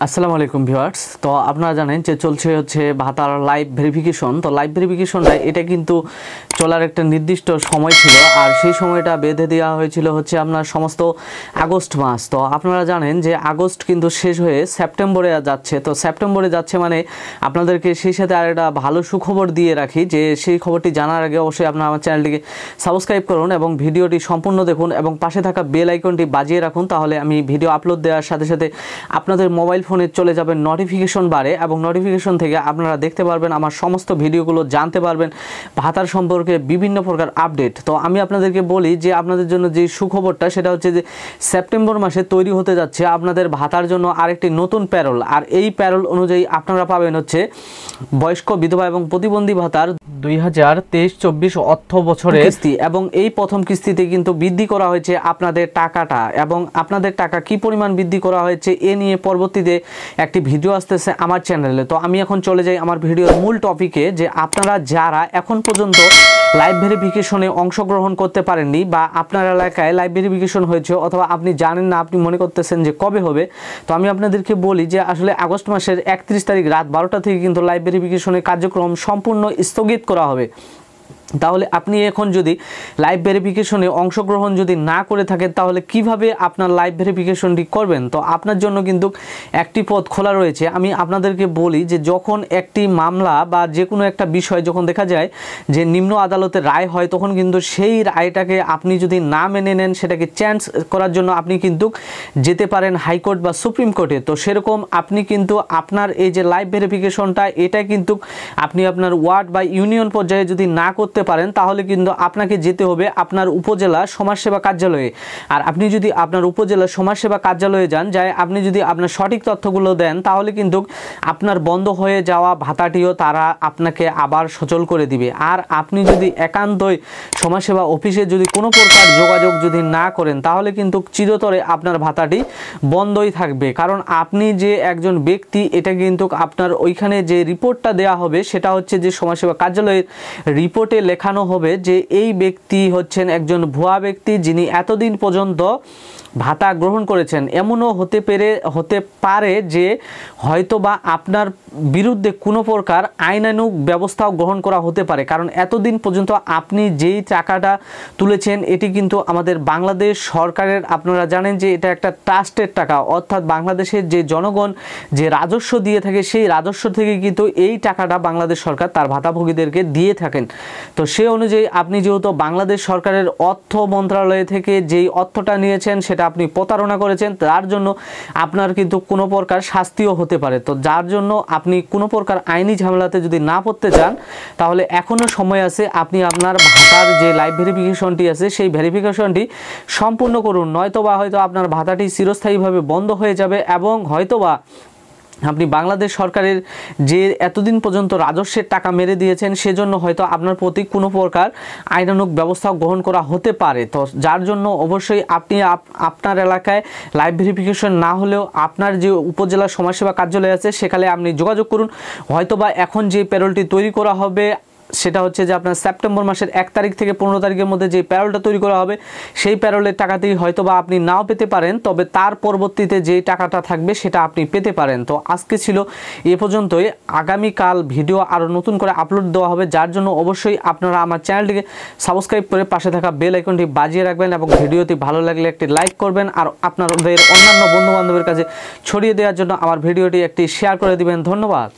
আসসালামু আলাইকুম ভিউয়ার্স। তো আপনারা জানেন যে চলছে হচ্ছে ভাতার লাইভ ভেরিফিকেশন। তো লাইভ ভেরিফিকেশনটা এটা কিন্তু চলার একটা নির্দিষ্ট সময় ছিল, আর সেই সময়টা বেঁধে দেওয়া হয়েছিল হচ্ছে আপনার সমস্ত আগস্ট মাস। তো আপনারা জানেন যে আগস্ট কিন্তু শেষ হয়ে সেপ্টেম্বরে যাচ্ছে। তো সেপ্টেম্বরে যাচ্ছে মানে আপনাদেরকে সেই সাথে আর একটা ভালো সুখবর দিয়ে রাখি যে সেই খবরটি জানার আগে অবশ্যই আপনারা আমার চ্যানেলটিকে সাবস্ক্রাইব করুন এবং ভিডিওটি সম্পূর্ণ দেখুন এবং পাশে থাকা বেল আইকনটি বাজিয়ে রাখুন। তাহলে আমি ভিডিও আপলোড দেওয়ার সাথে সাথে আপনাদের মোবাইল ফোনে চলে যাবেন নোটিফিকেশন বারে এবং নোটিফিকেশন থেকে আপনারা দেখতে পারবেন আমার সমস্ত ভিডিওগুলো, জানতে পারবেন ভাতার সম্পর্কে বিভিন্ন প্রকার আপডেট। তো আমি আপনাদেরকে বলি যে আপনাদের জন্য যে সুখবরটা সেটা হচ্ছে যে সেপ্টেম্বর মাসে তৈরি হতে যাচ্ছে আপনাদের ভাতার জন্য আরেকটি নতুন প্যারোল। আর এই প্যারোল অনুযায়ী আপনারা পাবেন হচ্ছে বয়স্ক বিধবা এবং প্রতিবন্ধী ভাতার 2023-24 অর্থ বছরের কিস্তি, এবং এই প্রথম কিস্তিতে কিন্তু বৃদ্ধি করা হয়েছে আপনাদের টাকাটা, এবং আপনাদের টাকা কি পরিমাণ বৃদ্ধি করা হয়েছে এ নিয়ে পরবর্তীতে একটি ভিডিও আসতেছে আমার চ্যানেলে। তো আমি এখন চলে যাই আমার ভিডিওর মূল টপিকে, যে আপনারা যারা এখন পর্যন্ত লাইভ ভেরিফিকেশনে অংশগ্রহণ করতে পারেননি বা আপনার এলাকায় লাইভ ভেরিফিকেশন হয়েছে অথবা আপনি জানেন না, আপনি মনে করতেছেন যে কবে হবে, তো আমি আপনাদেরকে বলি যে আসলে আগস্ট মাসের 31 তারিখ রাত 12টা থেকে কিন্তু লাইভ ভেরিফিকেশনের কার্যক্রম সম্পূর্ণ স্থগিত করা হবে। তাহলে আপনি এখন যদি লাইভ ভেরিফিকেশনে অংশগ্রহণ যদি না করে থাকেন তাহলে কিভাবে আপনার লাইভ ভেরিফিকেশনটি করবেন? তো আপনার জন্য কিন্তু একটি পথ খোলা রয়েছে। আমি আপনাদেরকে বলি যে যখন একটি মামলা বা যে কোনো একটা বিষয় যখন দেখা যায় যে নিম্ন আদালতের রায় হয়, তখন কিন্তু সেই রায়টাকে আপনি যদি না মেনে নেন, সেটাকে চেঞ্জ করার জন্য আপনি কিন্তু যেতে পারেন হাইকোর্ট বা সুপ্রিম কোর্টে। তো সেরকম আপনি কিন্তু আপনার এই যে লাইভ ভেরিফিকেশনটা এটা কিন্তু আপনি আপনার ওয়ার্ড বা ইউনিয়ন পর্যায়ে যদি না করতে পারেন তাহলে কিন্তু আপনাকে যেতে হবে আপনার উপজেলা সমাজসেবা কার্যালয়ে। আর আপনি যদি আপনার উপজেলা সমাজসেবা কার্যালয়ে যান, আপনি যদি আপনার সঠিক তথ্যগুলো দেন তাহলে কিন্তু আপনার বন্ধ হয়ে যাওয়া ভাতাটিও তারা আপনাকে আবার সচল করে দিবে। আর আপনি যদি একান্তই সমাজসেবা অফিসে যদি কোনো প্রকার যোগাযোগ যদি না করেন তাহলে কিন্তু চিরতরে আপনার ভাতাটি বন্ধই থাকবে। কারণ আপনি যে একজন ব্যক্তি, এটা কিন্তু আপনার ওইখানে যে রিপোর্টটা দেওয়া হবে সেটা হচ্ছে যে সমাজসেবা কার্যালয়ের রিপোর্টে লেখানো হবে যে এই ব্যক্তি হচ্ছেন একজন ভুয়া ব্যক্তি, যিনি এতদিন পর্যন্ত ভাতা গ্রহণ করেছেন। এমনও হতে পারে যে হয়তোবা আপনার বিরুদ্ধে কোনো প্রকার আইনানুগ ব্যবস্থাও গ্রহণ করা হতে পারে, কারণ এতদিন পর্যন্ত আপনি যেই টাকাটা তুলেছেন এটি কিন্তু আমাদের বাংলাদেশ সরকারের, আপনারা জানেন যে এটা একটা ট্রাস্টের টাকা, অর্থাৎ বাংলাদেশের যে জনগণ যে রাজস্ব দিয়ে থাকে সেই রাজস্ব থেকে কিন্তু এই টাকাটা বাংলাদেশ সরকার তার ভাতাভোগীদেরকে দিয়ে থাকেন। তো সে অনুযায়ী আপনি যেহেতু বাংলাদেশ সরকারের অর্থ মন্ত্রণালয় থেকে যেই অর্থটা নিয়েছেন সেটা আপনি প্রতারণা করেছেন, তার জন্য আপনার কিন্তু কোনো প্রকার শাস্তিও হতে পারে। তো যার জন্য আপনি কোনো প্রকার আইনি ঝামেলাতে যদি না পড়তে চান তাহলে এখনও সময় আছে, আপনি আপনার ভাতার যে লাইভ ভেরিফিকেশনটি আছে সেই ভেরিফিকেশনটি সম্পূর্ণ করুন, নয়তোবা হয়তো আপনার ভাতাটি চিরস্থায়ীভাবে বন্ধ হয়ে যাবে এবং হয়তোবা আপনি বাংলাদেশ সরকারের যে এতদিন পর্যন্ত রাজস্বের টাকা মেরে দিয়েছেন সেজন্য হয়তো আপনার প্রতি কোনো প্রকার আইনানুগ ব্যবস্থা গ্রহণ করা হতে পারে। তো যার জন্য অবশ্যই আপনি আপনার এলাকায় লাইভ ভেরিফিকেশন না হলেও আপনার যে উপজেলা সমাজসেবা কার্যালয় আছে সেখানে আপনি যোগাযোগ করুন। হয়তোবা এখন যে প্যারোলটি তৈরি করা হবে সেটা হচ্ছে যে আপনার সেপ্টেম্বর মাসের 1 তারিখ থেকে 15 তারিখের মধ্যে যে প্যারোলটা তৈরি করা হবে সেই প্যারোলের টাকাতেই হয়তোবা আপনি নাও পেতে পারেন, তবে তার পরবর্তীতে যে টাকাটা থাকবে সেটা আপনি পেতে পারেন। তো আজকে ছিল এ পর্যন্তই। আগামীকাল ভিডিও আরও নতুন করে আপলোড দেওয়া হবে, যার জন্য অবশ্যই আপনারা আমার চ্যানেলটিকে সাবস্ক্রাইব করে পাশে থাকা বেল আইকনটি বাজিয়ে রাখবেন এবং ভিডিওটি ভালো লাগলে একটি লাইক করবেন আর আপনাদের অন্যান্য বন্ধুবান্ধবের কাছে ছড়িয়ে দেওয়ার জন্য আমার ভিডিওটি একটি শেয়ার করে দিবেন। ধন্যবাদ।